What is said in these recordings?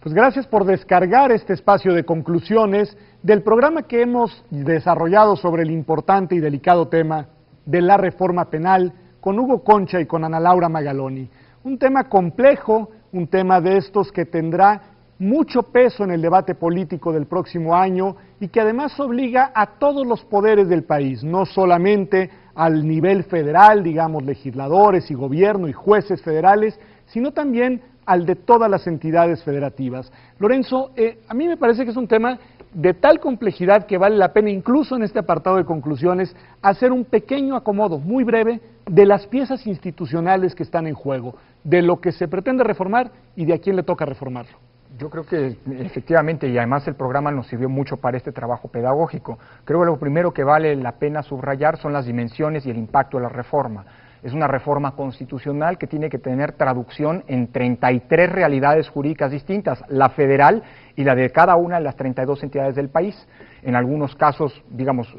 Pues gracias por descargar este espacio de conclusiones del programa que hemos desarrollado sobre el importante y delicado tema de la reforma penal con Hugo Concha y con Ana Laura Magaloni. Un tema complejo, un tema de estos que tendrá mucho peso en el debate político del próximo año y que además obliga a todos los poderes del país, no solamente al nivel federal, digamos, legisladores y gobierno y jueces federales, sino también al de todas las entidades federativas. Lorenzo, a mí me parece que es un tema de tal complejidad que vale la pena, incluso en este apartado de conclusiones, hacer un pequeño acomodo, muy breve, de las piezas institucionales que están en juego, de lo que se pretende reformar y de a quién le toca reformarlo. Yo creo que efectivamente, y además el programa nos sirvió mucho para este trabajo pedagógico. Creo que lo primero que vale la pena subrayar son las dimensiones y el impacto de la reforma. Es una reforma constitucional que tiene que tener traducción en 33 realidades jurídicas distintas, la federal y la de cada una de las 32 entidades del país. En algunos casos, digamos,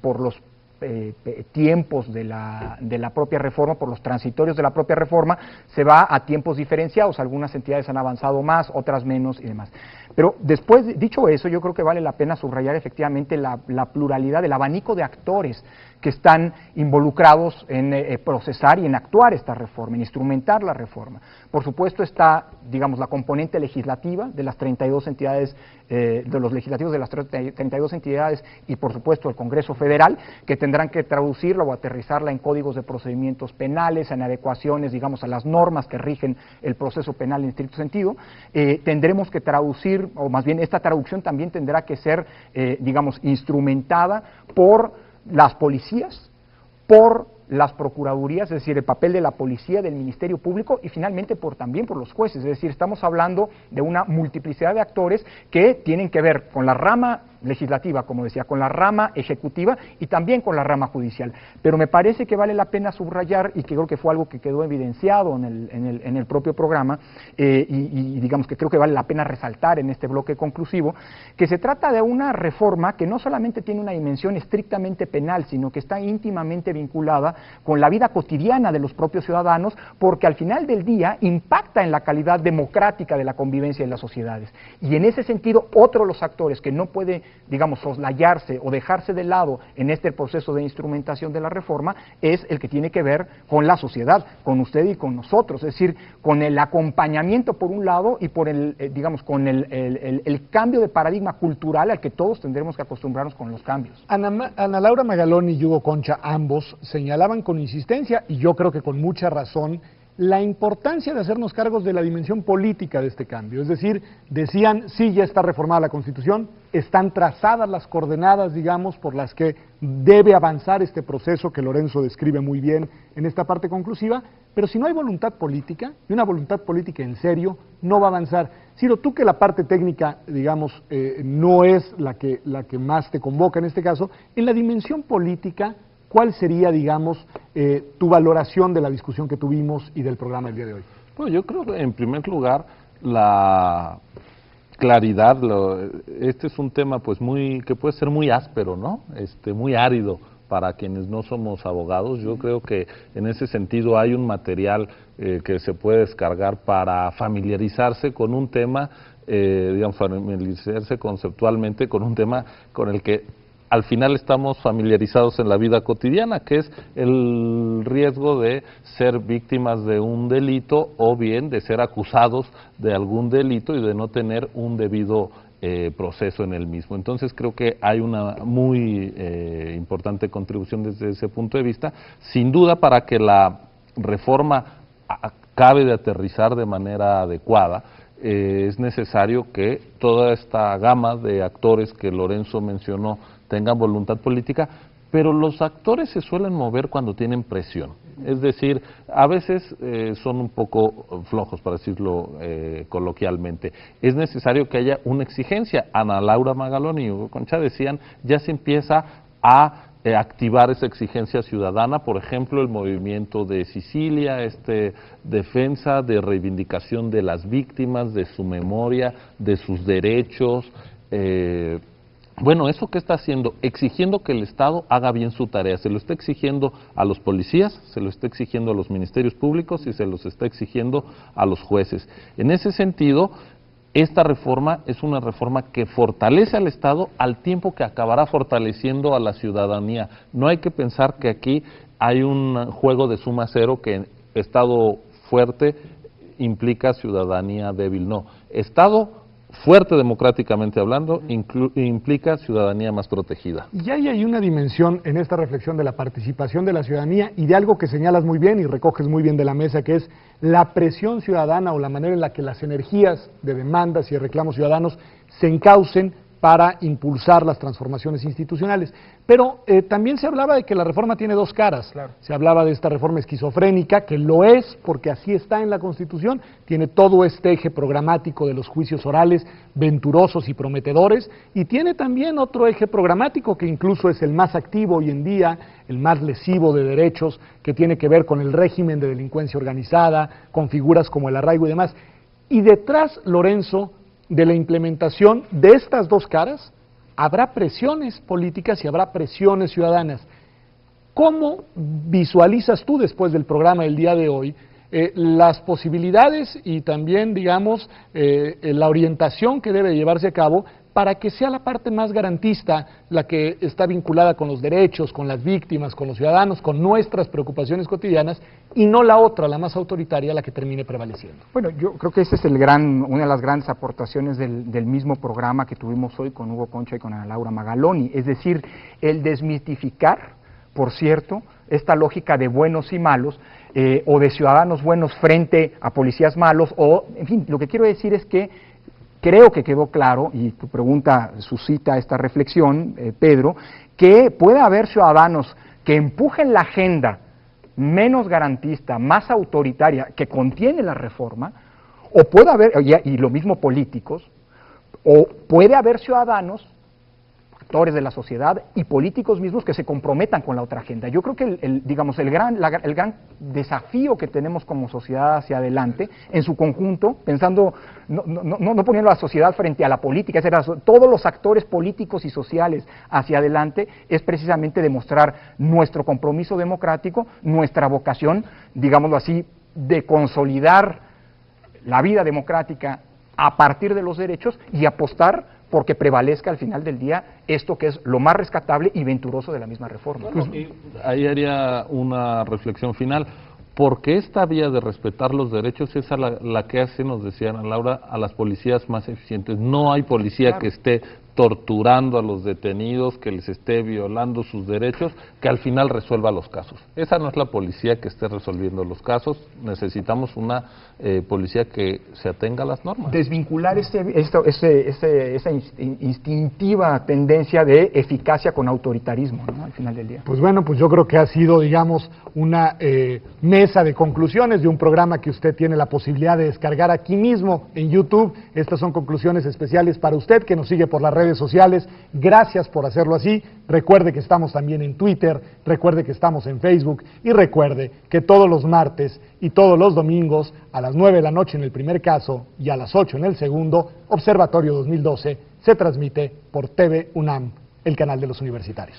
por los tiempos de la propia reforma, por los transitorios de la propia reforma, se va a tiempos diferenciados. Algunas entidades han avanzado más, otras menos y demás. Pero después, dicho eso, yo creo que vale la pena subrayar efectivamente la pluralidad, el abanico de actores que están involucrados en procesar y en actuar esta reforma, en instrumentar la reforma. Por supuesto está, digamos, la componente legislativa de las 32 entidades, de los legislativos de las 32 entidades y por supuesto el Congreso Federal, que tendrán que traducirla o aterrizarla en códigos de procedimientos penales, en adecuaciones, digamos, a las normas que rigen el proceso penal en estricto sentido. Tendremos que traducir, o más bien esta traducción también tendrá que ser, digamos, instrumentada por las policías, por las procuradurías, es decir, el papel de la policía, del Ministerio Público y finalmente también por los jueces. Es decir, estamos hablando de una multiplicidad de actores que tienen que ver con la rama legislativa, como decía, con la rama ejecutiva y también con la rama judicial. Pero me parece que vale la pena subrayar, y que creo que fue algo que quedó evidenciado en el propio programa, y digamos que creo que vale la pena resaltar en este bloque conclusivo, que se trata de una reforma que no solamente tiene una dimensión estrictamente penal, sino que está íntimamente vinculada con la vida cotidiana de los propios ciudadanos, porque al final del día impacta en la calidad democrática de la convivencia de las sociedades. Y en ese sentido, otro de los actores que no puede, digamos, soslayarse o dejarse de lado en este proceso de instrumentación de la reforma es el que tiene que ver con la sociedad, con usted y con nosotros, es decir, con el acompañamiento por un lado y por digamos, con el cambio de paradigma cultural al que todos tendremos que acostumbrarnos con los cambios. Ana Laura Magaloni y Hugo Concha, ambos señalaban con insistencia, y yo creo que con mucha razón, la importancia de hacernos cargos de la dimensión política de este cambio. Es decir, decían, sí, ya está reformada la Constitución, están trazadas las coordenadas, digamos, por las que debe avanzar este proceso que Lorenzo describe muy bien en esta parte conclusiva, pero si no hay voluntad política, y una voluntad política en serio, no va a avanzar. Ciro, tú que la parte técnica, digamos, no es la que más te convoca en este caso, en la dimensión política, ¿cuál sería, digamos, tu valoración de la discusión que tuvimos y del programa del día de hoy? Bueno, yo creo que en primer lugar la claridad, este es un tema pues que puede ser muy áspero, ¿no? Muy árido para quienes no somos abogados. Yo creo que en ese sentido hay un material que se puede descargar para familiarizarse con un tema, digamos, familiarizarse conceptualmente con un tema con el que al final estamos familiarizados en la vida cotidiana, que es el riesgo de ser víctimas de un delito o bien de ser acusados de algún delito y de no tener un debido proceso en el mismo. Entonces creo que hay una muy importante contribución desde ese punto de vista. Sin duda, para que la reforma acabe de aterrizar de manera adecuada, es necesario que toda esta gama de actores que Lorenzo mencionó tengan voluntad política, pero los actores se suelen mover cuando tienen presión. Es decir, a veces son un poco flojos, para decirlo coloquialmente. Es necesario que haya una exigencia. Ana Laura Magaloni y Hugo Concha decían, ya se empieza a activar esa exigencia ciudadana, por ejemplo, el movimiento de Sicilia, defensa de reivindicación de las víctimas, de su memoria, de sus derechos. Bueno, ¿eso qué está haciendo? Exigiendo que el Estado haga bien su tarea. Se lo está exigiendo a los policías, se lo está exigiendo a los ministerios públicos y se los está exigiendo a los jueces. En ese sentido, esta reforma es una reforma que fortalece al Estado al tiempo que acabará fortaleciendo a la ciudadanía. No hay que pensar que aquí hay un juego de suma cero, que Estado fuerte implica ciudadanía débil. No, Estado fuerte democráticamente hablando implica ciudadanía más protegida. Y ahí hay una dimensión en esta reflexión de la participación de la ciudadanía y de algo que señalas muy bien y recoges muy bien de la mesa, que es la presión ciudadana o la manera en la que las energías de demandas y de reclamos ciudadanos se encaucen para impulsar las transformaciones institucionales. Pero también se hablaba de que la reforma tiene dos caras. Claro. Se hablaba de esta reforma esquizofrénica, que lo es porque así está en la Constitución, tiene todo este eje programático de los juicios orales venturosos y prometedores, y tiene también otro eje programático que incluso es el más activo hoy en día, el más lesivo de derechos, que tiene que ver con el régimen de delincuencia organizada, con figuras como el arraigo y demás. Y detrás, Lorenzo, de la implementación de estas dos caras, habrá presiones políticas y habrá presiones ciudadanas. ¿Cómo visualizas tú, después del programa del día de hoy, las posibilidades y también, digamos, la orientación que debe llevarse a cabo para que sea la parte más garantista la que está vinculada con los derechos, con las víctimas, con los ciudadanos, con nuestras preocupaciones cotidianas, y no la otra, la más autoritaria, la que termine prevaleciendo? Bueno, yo creo que esa es una de las grandes aportaciones del mismo programa que tuvimos hoy con Hugo Concha y con Ana Laura Magaloni, es decir, el desmitificar, por cierto, esta lógica de buenos y malos, o de ciudadanos buenos frente a policías malos, o, en fin, lo que quiero decir es que creo que quedó claro, y tu pregunta suscita esta reflexión, Pedro, que puede haber ciudadanos que empujen la agenda menos garantista, más autoritaria, que contiene la reforma, o puede haber, y lo mismo políticos, o puede haber ciudadanos, actores de la sociedad y políticos mismos que se comprometan con la otra agenda. Yo creo que el gran desafío que tenemos como sociedad hacia adelante, en su conjunto, pensando, no poniendo a la sociedad frente a la política, todos los actores políticos y sociales hacia adelante, es precisamente demostrar nuestro compromiso democrático, nuestra vocación, digámoslo así, de consolidar la vida democrática a partir de los derechos y apostar porque prevalezca al final del día esto que es lo más rescatable y venturoso de la misma reforma. Bueno, ahí haría una reflexión final, porque esta vía de respetar los derechos es la que hace, nos decía Ana Laura, a las policías más eficientes. No hay policía que esté torturando a los detenidos, que les esté violando sus derechos, que al final resuelva los casos. Esa no es la policía que esté resolviendo los casos. Necesitamos una policía que se atenga a las normas. Desvincular esa instintiva tendencia de eficacia con autoritarismo, ¿no?, al final del día. Pues bueno, pues yo creo que ha sido, digamos, una mesa de conclusiones de un programa que usted tiene la posibilidad de descargar aquí mismo en YouTube. Estas son conclusiones especiales para usted que nos sigue por las redes sociales. Gracias por hacerlo así. Recuerde que estamos también en Twitter, recuerde que estamos en Facebook y recuerde que todos los martes y todos los domingos a las 9 de la noche en el primer caso y a las 8 en el segundo, Observatorio 2012 se transmite por TV UNAM, el canal de los universitarios.